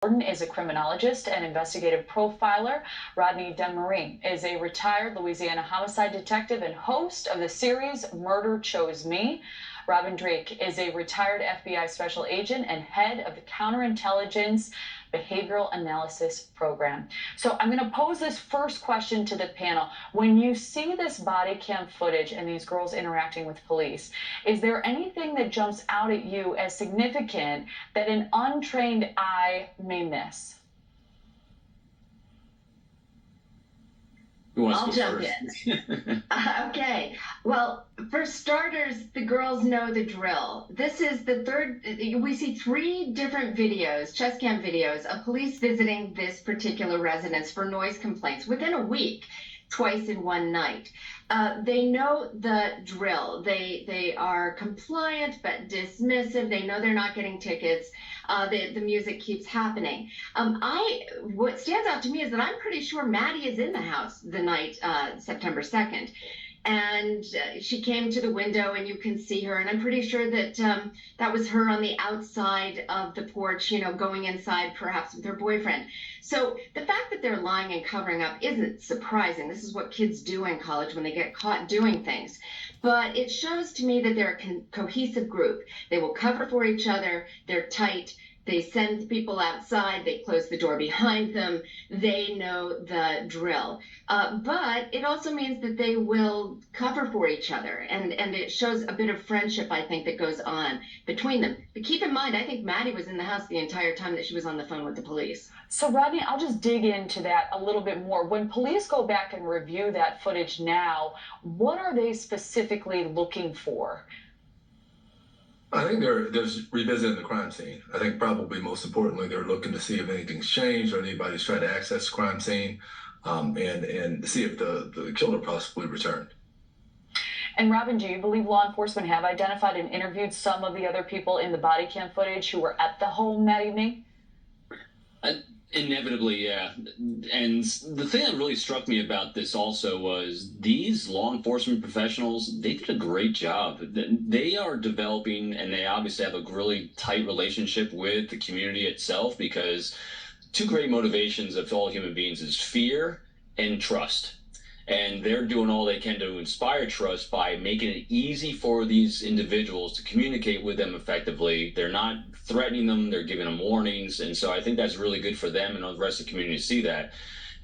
Gordon is a criminologist and investigative profiler. Rodney DeMarie is a retired Louisiana homicide detective and host of the series Murder Chose Me. Robin Drake is a retired FBI special agent and head of the Counterintelligence Behavioral Analysis Program. So I'm going to pose this first question to the panel. When you see this body cam footage and these girls interacting with police, is there anything that jumps out at you as significant that an untrained eye may miss? I'll jump in. Okay. Well, for starters, the girls know the drill. This is the third. We see 3 different videos, chest cam videos, of police visiting this particular residence for noise complaints within a week, twice in one night. They know the drill. They are compliant but dismissive. They know they're not getting tickets. The music keeps happening. What stands out to me is that I'm pretty sure Maddie is in the house the night September 2nd. And she came to the window and you can see her. And I'm pretty sure that that was her on the outside of the porch, you know, going inside perhaps with her boyfriend. So the fact that they're lying and covering up isn't surprising. This is what kids do in college when they get caught doing things. But it shows to me that they're a cohesive group. They will cover for each other. They're tight. They send people outside. They close the door behind them. They know the drill. But it also means that they will cover for each other. And it shows a bit of friendship, I think, that goes on between them. But keep in mind, I think Maddie was in the house the entire time that she was on the phone with the police. So, Rodney, I'll just dig into that a little bit more. When police go back and review that footage now, what are they specifically looking for? I think they're revisiting the crime scene. I think probably most importantly, they're looking to see if anything's changed or anybody's trying to access the crime scene and see if the killer possibly returned. And Robin, do you believe law enforcement have identified and interviewed some of the other people in the body cam footage who were at the home that evening? Inevitably, yeah. And the thing that really struck me about this also was these law enforcement professionals, they did a great job. They are developing, and they obviously have a really tight relationship with the community itself, because 2 great motivations of all human beings is fear and trust. And they're doing all they can to inspire trust by making it easy for these individuals to communicate with them effectively. They're not threatening them, they're giving them warnings. And so I think that's really good for them and the rest of the community to see that.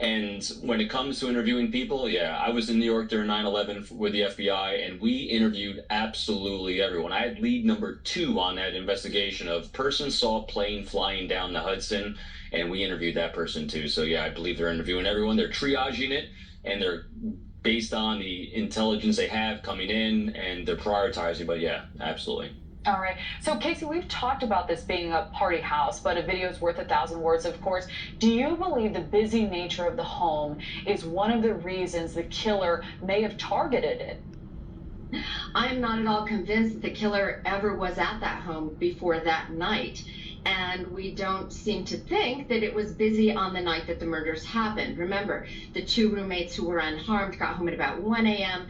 And when it comes to interviewing people, yeah, I was in New York during 9/11 with the FBI, and we interviewed absolutely everyone. I had lead number 2 on that investigation of person saw plane flying down the Hudson, and we interviewed that person too. So yeah, I believe they're interviewing everyone. They're triaging it, and they're based on the intelligence they have coming in, and they're prioritizing. But yeah, absolutely. All right. So, Casey, we've talked about this being a party house, but a video is worth 1,000 words, of course. Do you believe the busy nature of the home is one of the reasons the killer may have targeted it? I'm not at all convinced that the killer ever was at that home before that night. And we don't seem to think that it was busy on the night that the murders happened. Remember, the 2 roommates who were unharmed got home at about 1 a.m.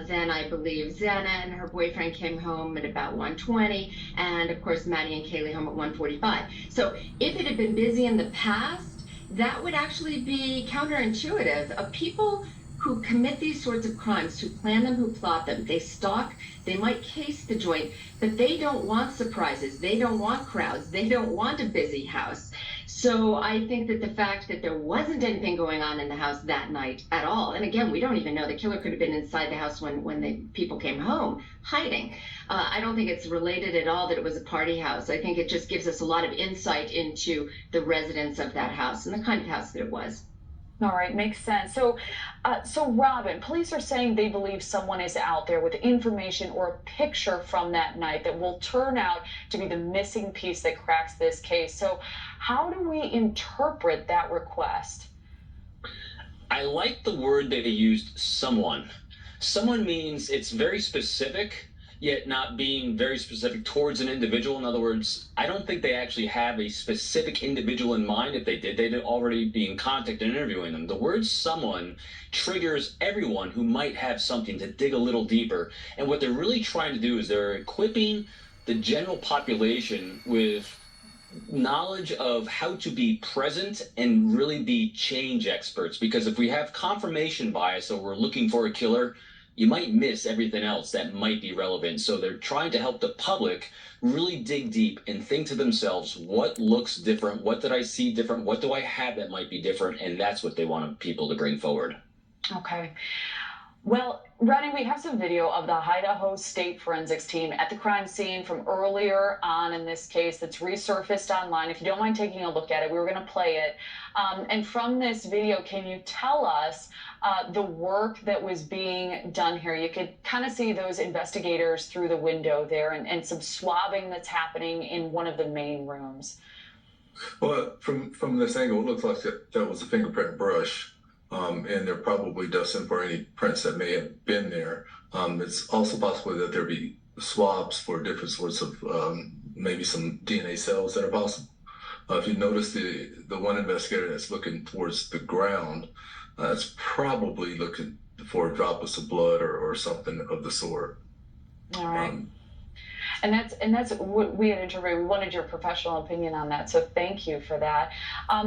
Then I believe Xana and her boyfriend came home at about 1:20, and of course Maddie and Kaylee home at 1:45. So if it had been busy in the past, that would actually be counterintuitive. Of people who commit these sorts of crimes, who plan them, who plot them, they stalk, they might case the joint, but they don't want surprises, they don't want crowds, they don't want a busy house. So I think that the fact that there wasn't anything going on in the house that night at all, and again, we don't even know, the killer could have been inside the house when the people came home, hiding. I don't think it's related at all that it was a party house. I think it just gives us a lot of insight into the residents of that house and the kind of house that it was. All right, makes sense. So Robin, police are saying they believe someone is out there with information or a picture from that night that will turn out to be the missing piece that cracks this case. So how do we interpret that request? I like the word that they used, someone. Someone means it's very specific, yet not being very specific towards an individual. In other words, I don't think they actually have a specific individual in mind. If they did, they'd already be in contact and interviewing them. The word someone triggers everyone who might have something to dig a little deeper. And what they're really trying to do is they're equipping the general population with knowledge of how to be present and really be change experts. Because if we have confirmation bias or we're looking for a killer, you might miss everything else that might be relevant. So they're trying to help the public really dig deep and think to themselves, what looks different? What did I see different? What do I have that might be different? And that's what they want people to bring forward. Okay. Well, Ronnie, we have some video of the Idaho State Forensics Team at the crime scene from earlier on in this case that's resurfaced online. If you don't mind taking a look at it, we were going to play it. And from this video, can you tell us the work that was being done here? You could kind of see those investigators through the window there and some swabbing that's happening in one of the main rooms. Well, from this angle, it looks like that was a fingerprint brush. And they're probably dusting for any prints that may have been there. It's also possible that there be swabs for different sorts of maybe some DNA cells that are possible. If you notice the one investigator that's looking towards the ground, it's probably looking for droplets of blood or something of the sort. All right. And that's what we had interviewed. We wanted your professional opinion on that, so thank you for that.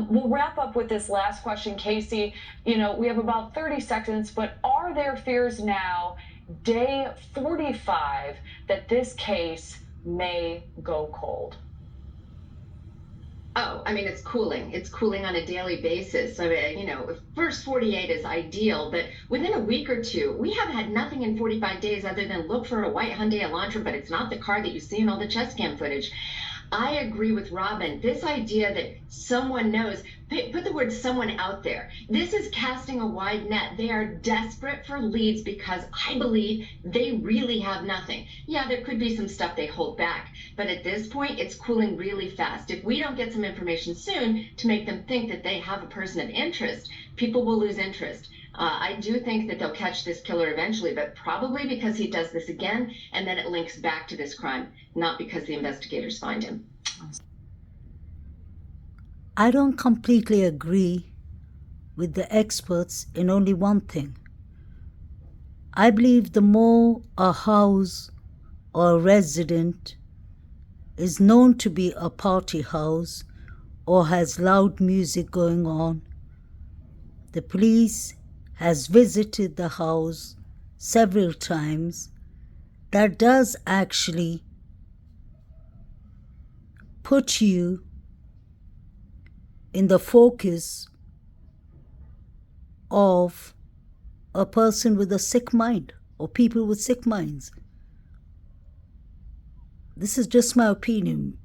We'll wrap up with this last question, Casey. You know, we have about 30 seconds, but are there fears now, day 45, that this case may go cold? Oh, I mean, it's cooling. It's cooling on a daily basis. I mean, you know, first 48 is ideal, but within a week or two, we have had nothing in 45 days other than look for a white Hyundai Elantra, but it's not the car that you see in all the chest cam footage. I agree with Robin. This idea that someone knows, put the word someone out there. This is casting a wide net. They are desperate for leads because I believe they really have nothing. Yeah, there could be some stuff they hold back, but at this point, it's cooling really fast. If we don't get some information soon to make them think that they have a person of interest, people will lose interest. I do think that they'll catch this killer eventually, but probably because he does this again, and then it links back to this crime, not because the investigators find him. I don't completely agree with the experts in only one thing. I believe the more a house or a resident is known to be a party house or has loud music going on, the police has visited the house several times, that does actually put you in the focus of a person with a sick mind or people with sick minds. This is just my opinion,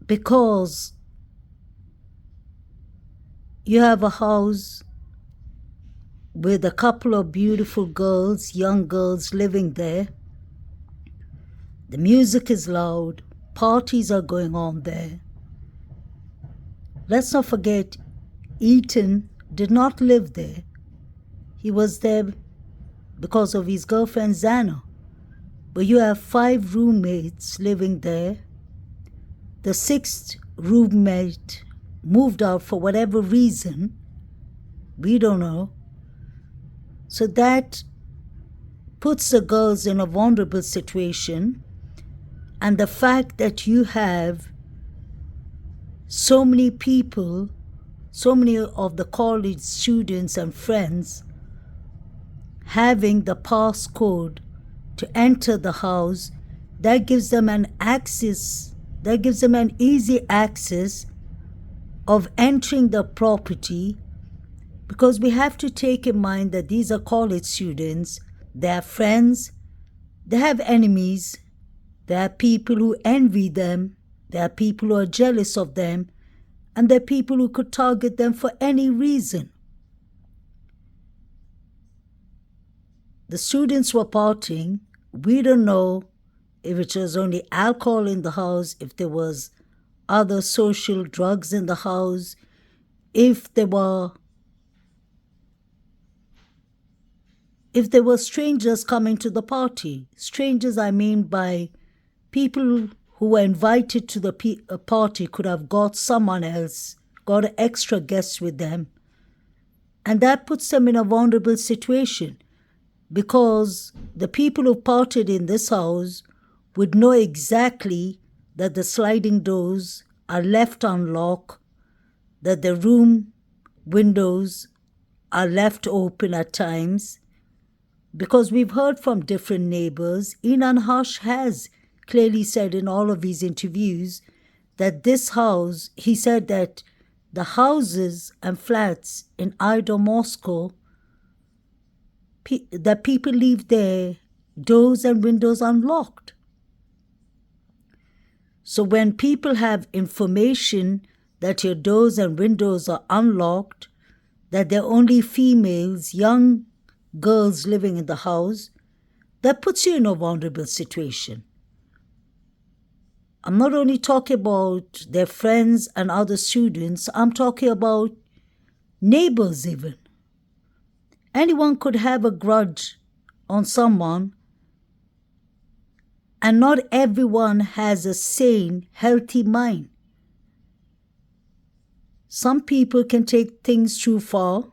because you have a house with a couple of beautiful girls, young girls living there. The music is loud, parties are going on there. Let's not forget, Eaton did not live there. He was there because of his girlfriend Zana. But you have 5 roommates living there. The 6th roommate moved out for whatever reason. We don't know. So that puts the girls in a vulnerable situation. And the fact that you have so many people, so many of the college students and friends having the passcode to enter the house, that gives them an access, that gives them an easy access of entering the property, because we have to take in mind that these are college students, they have friends, they have enemies, there are people who envy them, there are people who are jealous of them, and there are people who could target them for any reason. The students were partying. We don't know if it was only alcohol in the house, if there was other social drugs in the house, if there were strangers coming to the party. Strangers, I mean by people who were invited to the party could have got someone else, got an extra guest with them. And that puts them in a vulnerable situation, because the people who partied in this house would know exactly that the sliding doors are left unlocked, that the room windows are left open at times, because we've heard from different neighbors. Inan Harsh has clearly said in all of his interviews that this house, he said that the houses and flats in Idaho, Moscow, that people leave their doors and windows unlocked. So when people have information that your doors and windows are unlocked, that there are only females, young girls living in the house, that puts you in a vulnerable situation. I'm not only talking about their friends and other students, I'm talking about neighbors even. Anyone could have a grudge on someone, and not everyone has a sane, healthy mind. Some people can take things too far.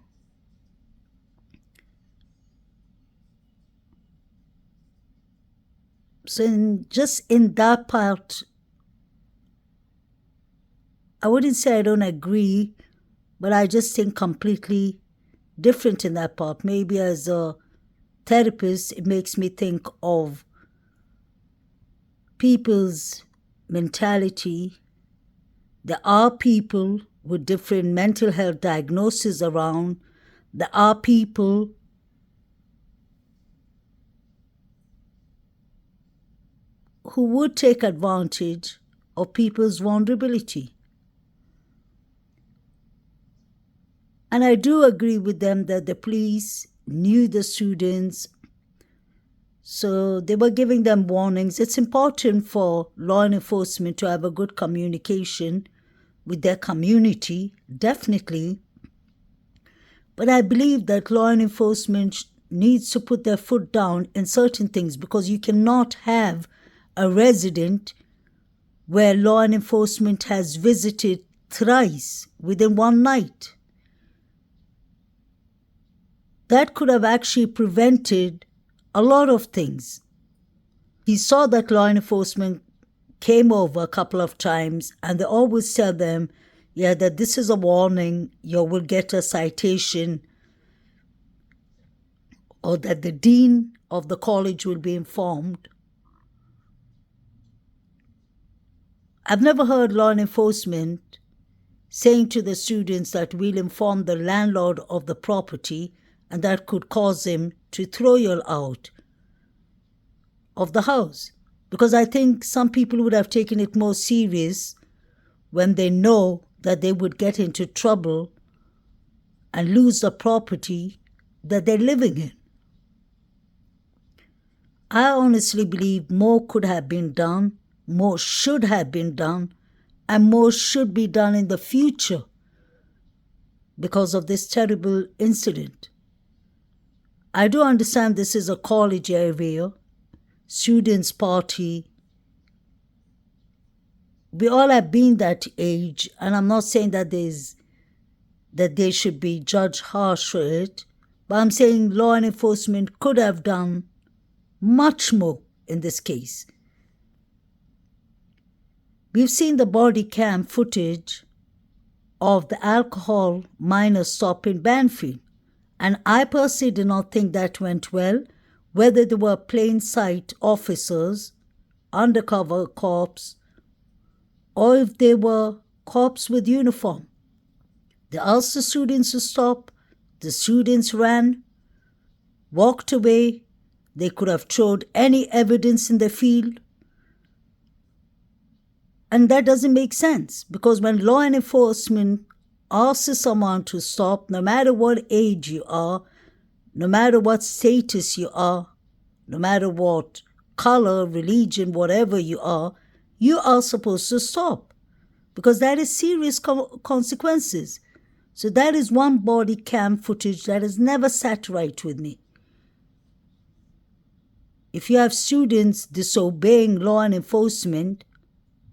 So just in that part, I wouldn't say I don't agree, but I just think completely different in that part. Maybe as a therapist, it makes me think of people's mentality. There are people with different mental health diagnoses around. There are people who would take advantage of people's vulnerability. And I do agree with them that the police knew the students, so they were giving them warnings. It's important for law enforcement to have a good communication with their community, definitely. But I believe that law enforcement needs to put their foot down in certain things, because you cannot have a resident where law enforcement has visited thrice within one night. That could have actually prevented a lot of things. He saw that law enforcement came over a couple of times, and they always tell them, yeah, that this is a warning, you will get a citation, or that the dean of the college will be informed. I've never heard law enforcement saying to the students that we'll inform the landlord of the property, and that could cause him to throw you out of the house. Because I think some people would have taken it more serious when they know that they would get into trouble and lose the property that they're living in. I honestly believe more could have been done, more should have been done, and more should be done in the future because of this terrible incident. I do understand this is a college area, students party. We all have been that age, and I'm not saying that they should be judged harsh for it, but I'm saying law enforcement could have done much more in this case. We've seen the body cam footage of the alcohol minor stop in Banfield, and I personally did not think that went well, whether they were plain sight officers, undercover cops, or if they were cops with uniform. They asked the students to stop. The students ran, walked away. They could have thrown any evidence in the field. And that doesn't make sense, because when law enforcement asks someone to stop, no matter what age you are, no matter what status you are, no matter what color, religion, whatever you are supposed to stop, because that is serious consequences. So that is one body cam footage that has never sat right with me. If you have students disobeying law enforcement,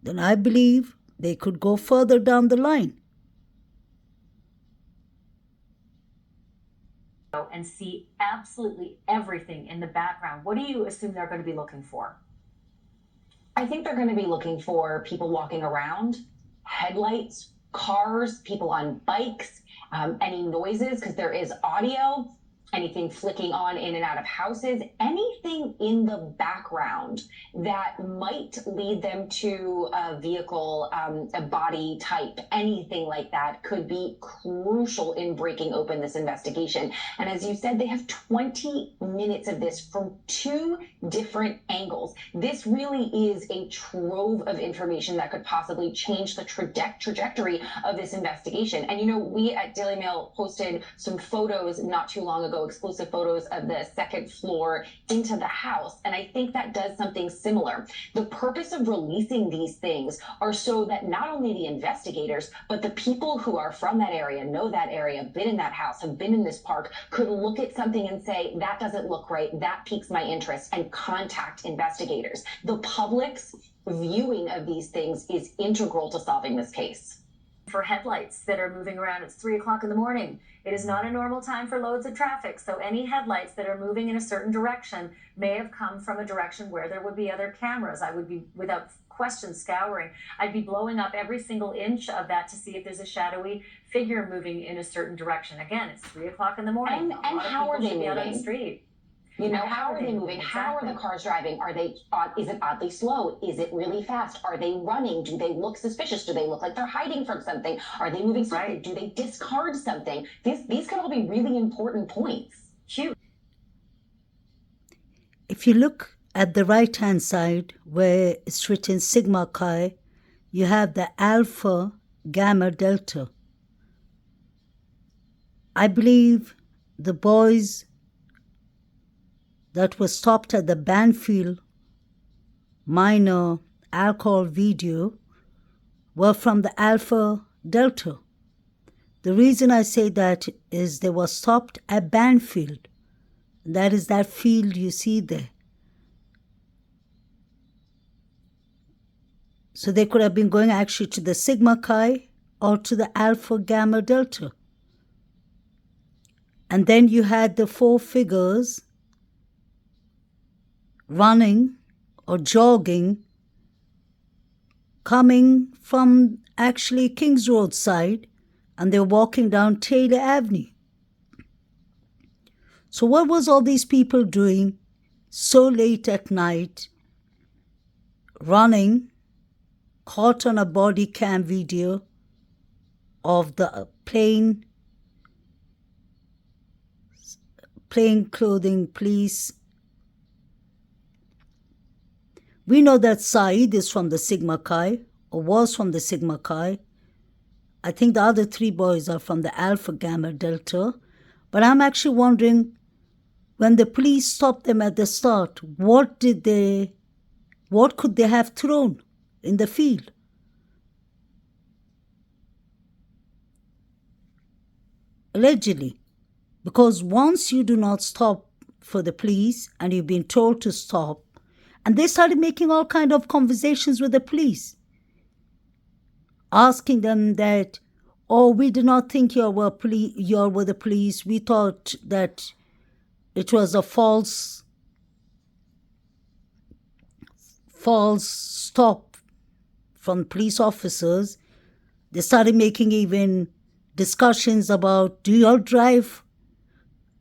then I believe they could go further down the line. And see absolutely everything in the background. What do you assume they're going to be looking for? I think they're going to be looking for people walking around, headlights, cars, people on bikes, any noises, because there is audio, anything flicking on in and out of houses, anything in the background that might lead them to a vehicle, a body type, anything like that could be crucial in breaking open this investigation. And as you said, they have 20 minutes of this from two different angles. This really is a trove of information that could possibly change the trajectory of this investigation. And you know, we at Daily Mail posted some photos not too long ago, exclusive photos of the second floor into the house. And I think that does something similar. The purpose of releasing these things are so that not only the investigators, but the people who are from that area, know that area, been in that house, have been in this park, could look at something and say, that doesn't look right, that piques my interest, and contact investigators. The public's viewing of these things is integral to solving this case. For headlights that are moving around, it's 3 o'clock in the morning. It is not a normal time for loads of traffic, so any headlights that are moving in a certain direction may have come from a direction where there would be other cameras. I would be, without question, scouring. I'd be blowing up every single inch of that to see if there's a shadowy figure moving in a certain direction. Again, it's 3 o'clock in the morning. And how are they out on the moving? street. You know, how are they moving? How are the cars driving? Are they, is it oddly slow? Is it really fast? Are they running? Do they look suspicious? Do they look like they're hiding from something? Are they moving swiftly? Right. Do they discard something? These could all be really important points. Huge. If you look at the right-hand side where it's written Sigma Chi, you have the Alpha, Gamma, Delta. I believe the boys that were stopped at the Banfield minor alcohol video were from the Alpha Delta. The reason I say that is they were stopped at Banfield. That is that field you see there. So they could have been going actually to the Sigma Chi or to the Alpha Gamma Delta. And then you had the four figures running or jogging, coming from actually Kings Road side, and they're walking down Taylor Avenue. So what was all these people doing so late at night, running, caught on a body cam video of the plain clothing police? We know that Saeed is from the Sigma Chi, or was from the Sigma Chi. I think the other three boys are from the Alpha Gamma Delta. But I'm actually wondering, when the police stopped them at the start, what could they have thrown in the field? Allegedly. Because once you do not stop for the police and you've been told to stop, and they started making all kind of conversations with the police, asking them that, oh, we did not think you were the police. We thought that it was a false stop from police officers. They started making even discussions about, do you all drive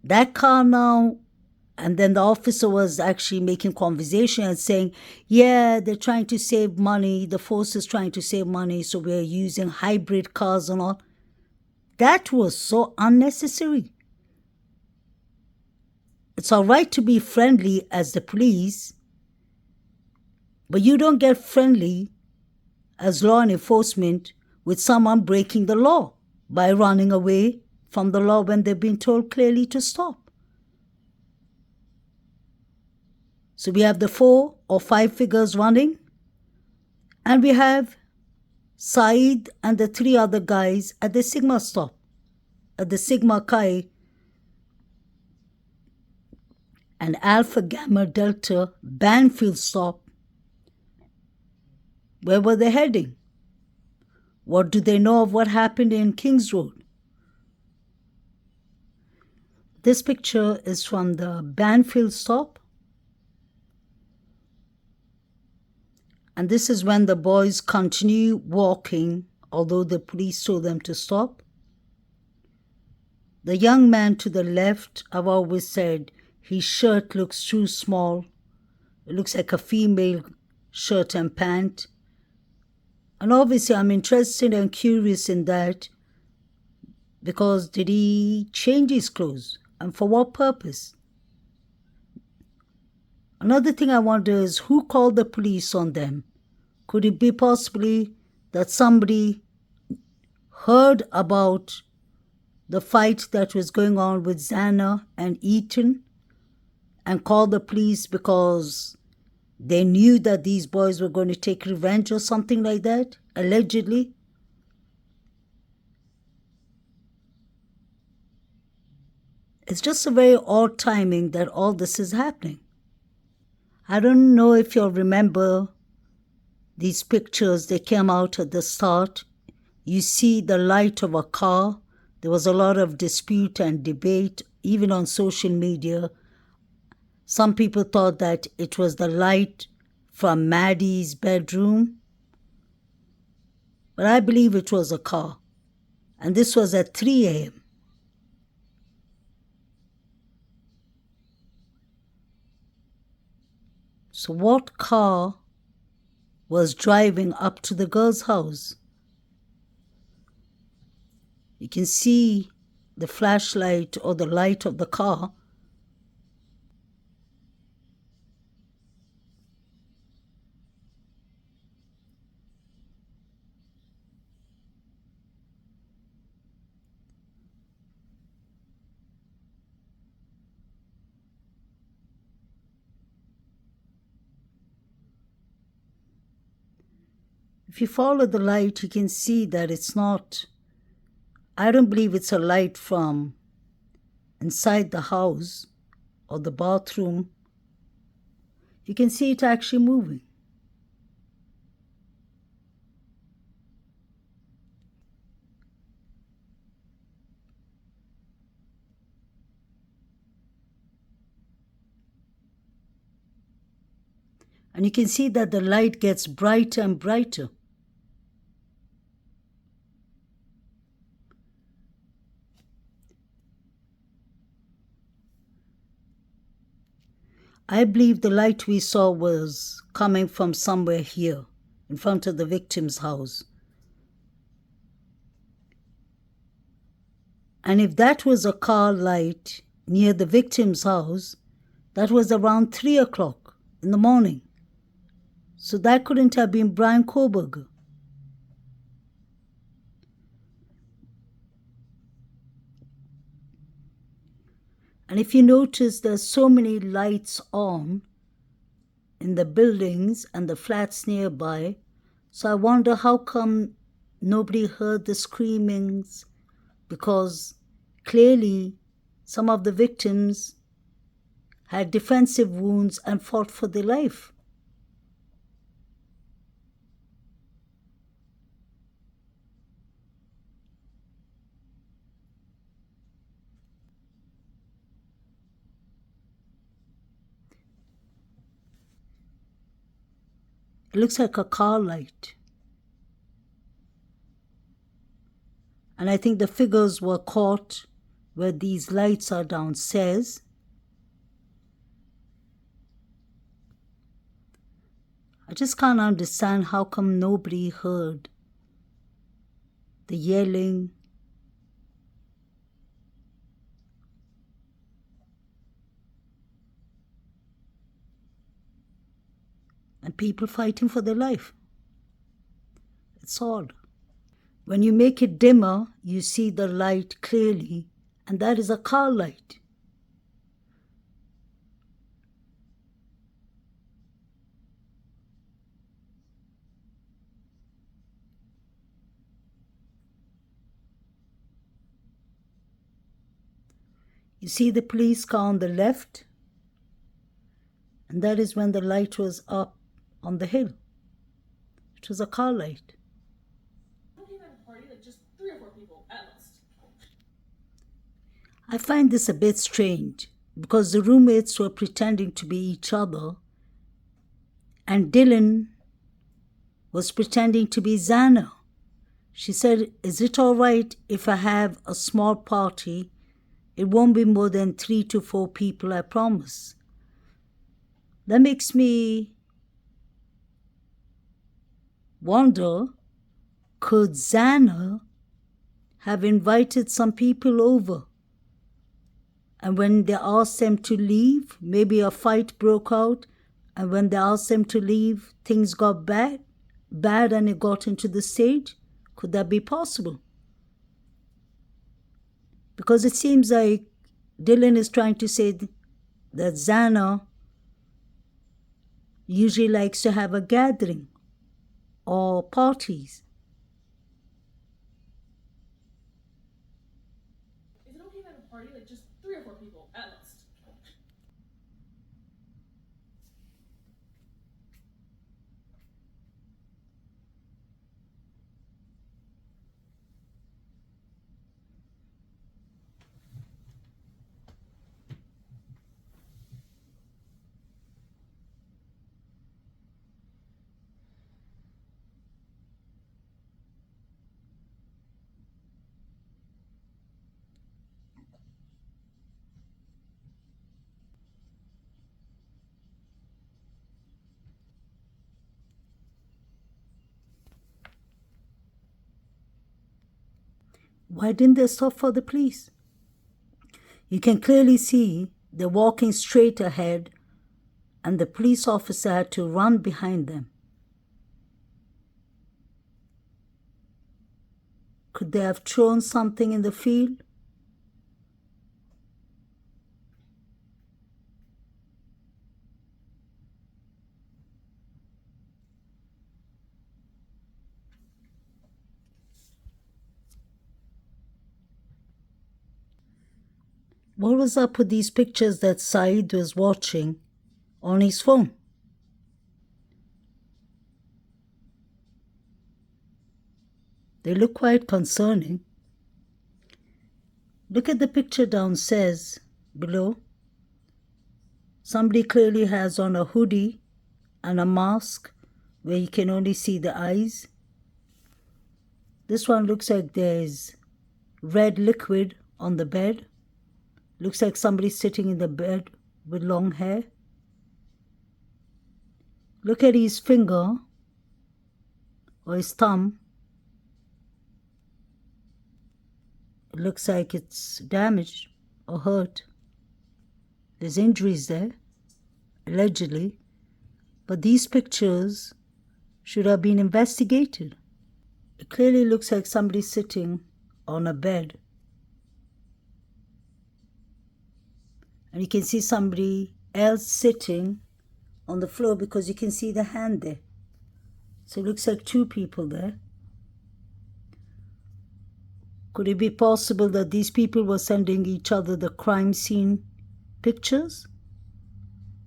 that car now? And then the officer was actually making conversation and saying, yeah, they're trying to save money. The force is trying to save money, so we're using hybrid cars and all. That was so unnecessary. It's all right to be friendly as the police, but you don't get friendly as law enforcement with someone breaking the law by running away from the law when they've been told clearly to stop. So we have the 4 or 5 figures running, and we have Saeed and the 3 other guys at the Sigma stop, at the Sigma Chi and Alpha Gamma Delta Banfield stop. Where were they heading? What do they know of what happened in Kings Road? This picture is from the Banfield stop. And this is when the boys continue walking, although the police told them to stop. The young man to the left, I've always said, his shirt looks too small. It looks like a female shirt and pant. And obviously I'm interested and curious in that because did he change his clothes? And for what purpose? Another thing I wonder is who called the police on them? Could it be possibly that somebody heard about the fight that was going on with Xana and Ethan and called the police because they knew that these boys were going to take revenge or something like that, allegedly? It's just a very odd timing that all this is happening. I don't know if you'll remember these pictures. They came out at the start. You see the light of a car. There was a lot of dispute and debate, even on social media. Some people thought that it was the light from Maddie's bedroom, but I believe it was a car. And this was at 3 a.m. So what car was driving up to the girl's house? You can see the flashlight or the light of the car. If you follow the light, you can see that it's not, I don't believe it's a light from inside the house or the bathroom. You can see it actually moving. And you can see that the light gets brighter and brighter. I believe the light we saw was coming from somewhere here, in front of the victim's house. And if that was a car light near the victim's house, that was around 3 o'clock in the morning. So that couldn't have been Brian Koberger. And if you notice, there's so many lights on in the buildings and the flats nearby. So I wonder how come nobody heard the screamings, because clearly some of the victims had defensive wounds and fought for their life. It looks like a car light. And I think the figures were caught where these lights are downstairs. I just can't understand how come nobody heard the yelling, and people fighting for their life. It's odd. When you make it dimmer, you see the light clearly, and that is a car light. You see the police car on the left, and that is when the light was up on the hill. It was a car light. I find this a bit strange because the roommates were pretending to be each other, and Dylan was pretending to be Xana. She said, "Is it all right if I have a small party? It won't be more than 3 to 4 people, I promise." That makes me wonder, could Xana have invited some people over? And when they asked them to leave, maybe a fight broke out. And when they asked them to leave, things got bad and it got into the stage. Could that be possible? Because it seems like Dylan is trying to say that Xana usually likes to have a gathering or parties. Is it okay to have a party? Like just 3 or 4 people at most. Why didn't they stop for the police? You can clearly see they're walking straight ahead and the police officer had to run behind them. Could they have thrown something in the field? What was up with these pictures that Saeed was watching on his phone? They look quite concerning. Look at the picture downstairs below. Somebody clearly has on a hoodie and a mask where you can only see the eyes. This one looks like there's red liquid on the bed. Looks like somebody's sitting in the bed with long hair. Look at his finger or his thumb. It looks like it's damaged or hurt. There's injuries there, allegedly. But these pictures should have been investigated. It clearly looks like somebody sitting on a bed. And you can see somebody else sitting on the floor because you can see the hand there. So it looks like 2 people there. Could it be possible that these people were sending each other the crime scene pictures?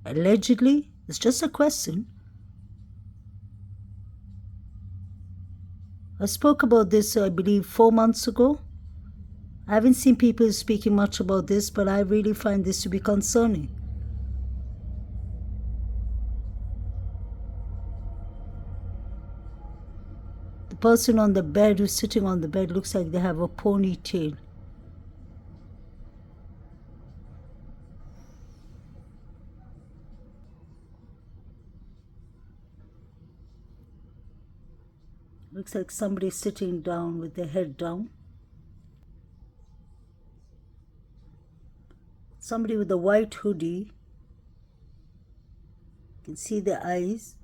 Allegedly? It's just a question. I spoke about this, I believe, 4 months ago. I haven't seen people speaking much about this, but I really find this to be concerning. The person on the bed who's sitting on the bed looks like they have a ponytail. Looks like somebody sitting down with their head down. Somebody with a white hoodie. You can see the eyes.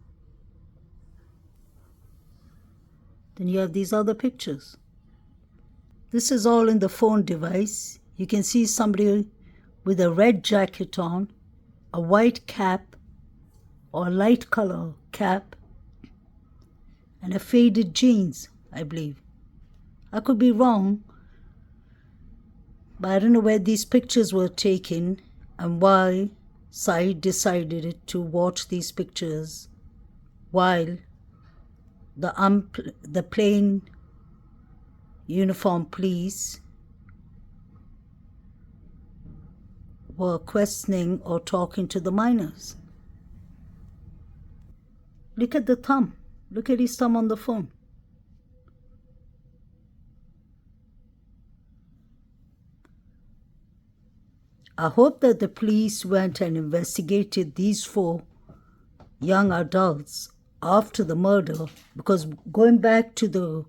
Then you have these other pictures. This is all in the phone device. You can see somebody with a red jacket on, a white cap or a light color cap, and a faded jeans, I believe. I could be wrong, but I don't know where these pictures were taken and why Saeed decided to watch these pictures while the plain uniform police were questioning or talking to the minors. Look at the thumb. Look at his thumb on the phone. I hope that the police went and investigated these 4 young adults after the murder, because going back to the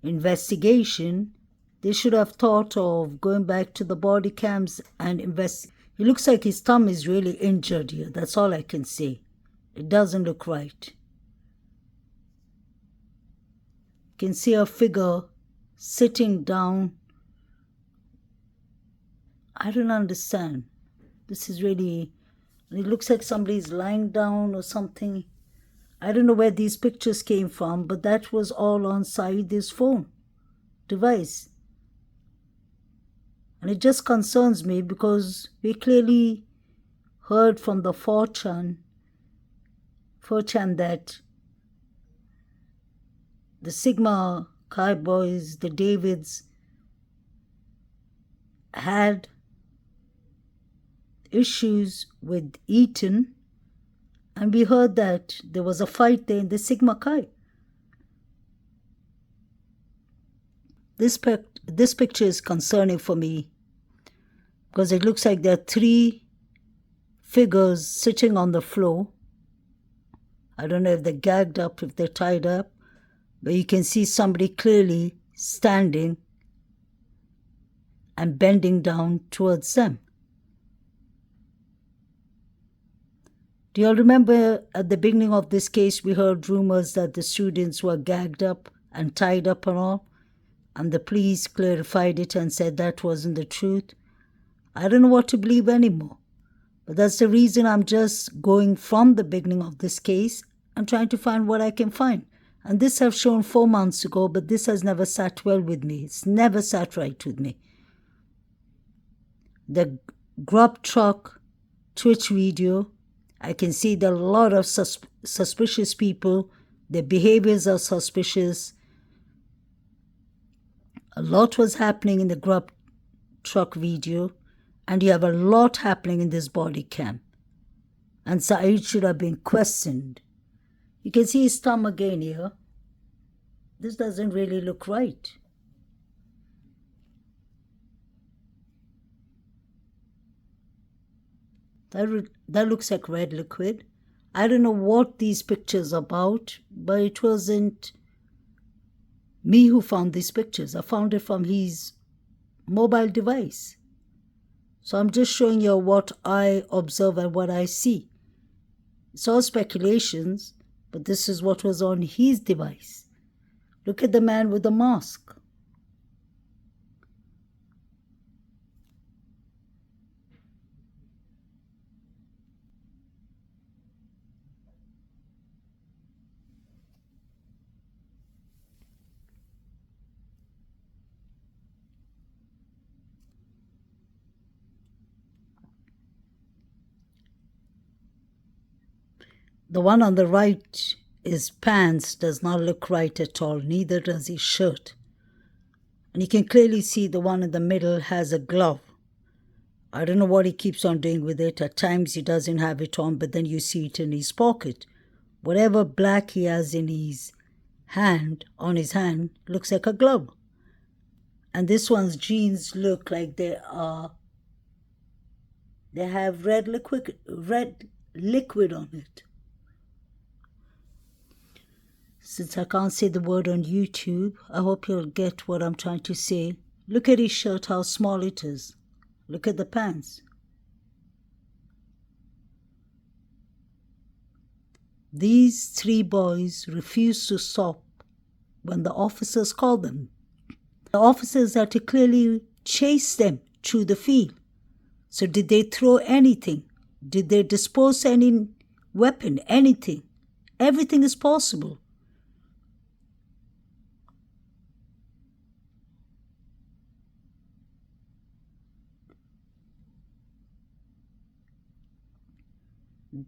investigation, they should have thought of going back to the body cams and invest. It looks like his thumb is really injured here. That's all I can say. It doesn't look right. You can see a figure sitting down. I don't understand. This is really, it looks like somebody's lying down or something. I don't know where these pictures came from, but that was all on Saeed's phone device. And it just concerns me because we clearly heard from the 4chan that the Sigma Chi boys, the Davids, had issues with Eaton, and we heard that there was a fight there in the Sigma Chi. This picture is concerning for me because it looks like there are 3 figures sitting on the floor. I don't know if they're gagged up, if they're tied up, but you can see somebody clearly standing and bending down towards them. Do you all remember at the beginning of this case, we heard rumors that the students were gagged up and tied up and all, and the police clarified it and said that wasn't the truth? I don't know what to believe anymore, but that's the reason I'm just going from the beginning of this case and trying to find what I can find. And this I've shown 4 months ago, but this has never sat well with me. It's never sat right with me. The grub truck Twitch video, I can see there are a lot of suspicious people. Their behaviors are suspicious. A lot was happening in the grub truck video, and you have a lot happening in this body cam. And Saeed should have been questioned. You can see his thumb again here. This doesn't really look right. That looks like red liquid. I don't know what these pictures are about, but it wasn't me who found these pictures. I found it from his mobile device. So I'm just showing you what I observe and what I see. It's all speculations, but this is what was on his device. Look at the man with the mask. The one on the right, his pants does not look right at all, neither does his shirt. And you can clearly see the one in the middle has a glove. I don't know what he keeps on doing with it. At times he doesn't have it on, but then you see it in his pocket. Whatever black he has in his hand, on his hand, looks like a glove. And this one's jeans look like they have red liquid on it. Since I can't say the word on YouTube, I hope you'll get what I'm trying to say. Look at his shirt, how small it is. Look at the pants. These 3 boys refused to stop when the officers called them. The officers had to clearly chase them through the field. So did they throw anything? Did they dispose any weapon? Anything? Everything is possible.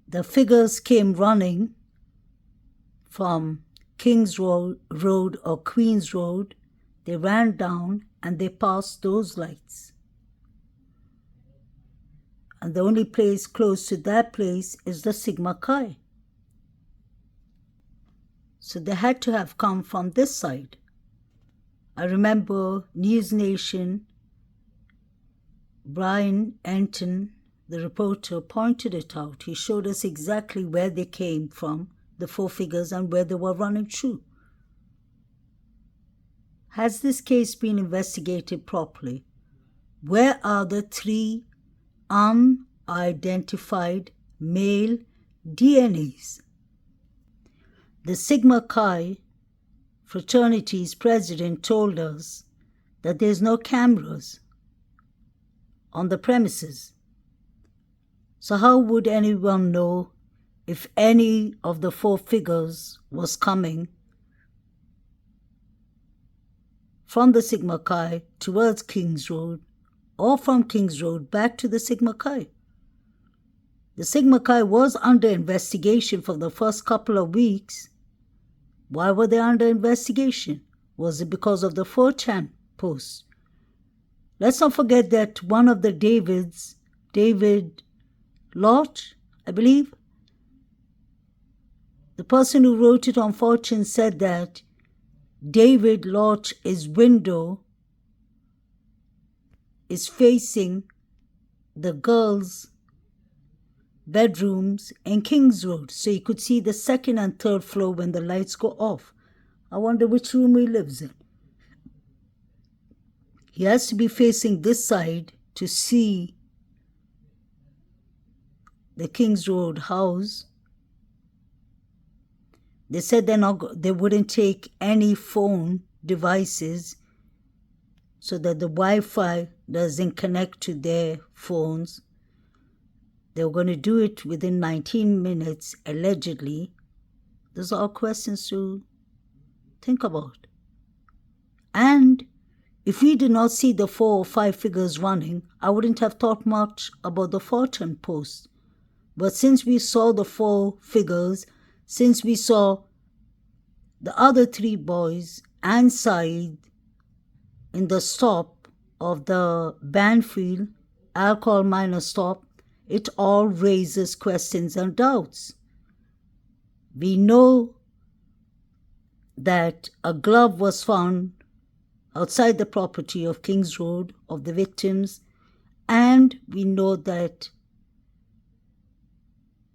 The figures came running from King's Road or Queen's Road. They ran down and they passed those lights. And the only place close to that place is the Sigma Chi. So they had to have come from this side. I remember News Nation, Brian Anton, the reporter, pointed it out. He showed us exactly where they came from, the four figures, and where they were running through. Has this case been investigated properly? Where are the 3 unidentified male DNAs? The Sigma Chi fraternity's president told us that there's no cameras on the premises. So how would anyone know if any of the 4 figures was coming from the Sigma Chi towards Kings Road or from Kings Road back to the Sigma Chi? The Sigma Chi was under investigation for the first couple of weeks. Why were they under investigation? Was it because of the 4chan post? Let's not forget that one of the Davids, David Lott, I believe, the person who wrote it on 4chan said that David Lott's window is facing the girls' bedrooms in Kings Road, so you could see the 2nd and 3rd floor when the lights go off. I wonder which room he lives in. He has to be facing this side to see the Kings Road house. They said they wouldn't take any phone devices so that the Wi-Fi doesn't connect to their phones. They were going to do it within 19 minutes, allegedly. Those are all questions to think about. And if we did not see the 4 or 5 figures running, I wouldn't have thought much about the 4chan post. But since we saw the 4 figures, since we saw the other 3 boys and Saeed in the stop of the Banfield alcohol minor stop, it all raises questions and doubts. We know that a glove was found outside the property of Kings Road of the victims, and we know that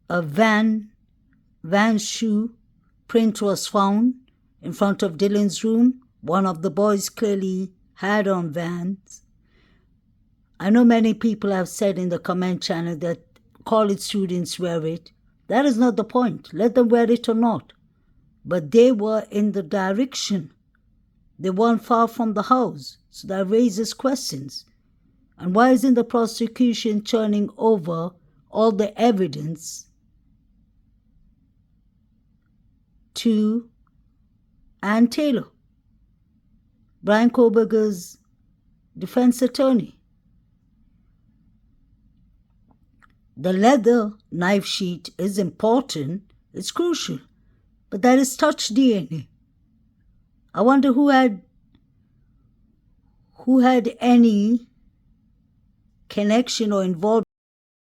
a van shoe print was found in front of Dylan's room. One of the boys clearly had on Vans. I know many people have said in the comment channel that college students wear it. That is not the point. Let them wear it or not. But they were in the direction. They weren't far from the house. So that raises questions. And why isn't the prosecution turning over all the evidence to Ann Taylor, Brian Koberger's defense attorney? The leather knife sheet is important, it's crucial, but that is touch DNA. I wonder who had any connection or involvement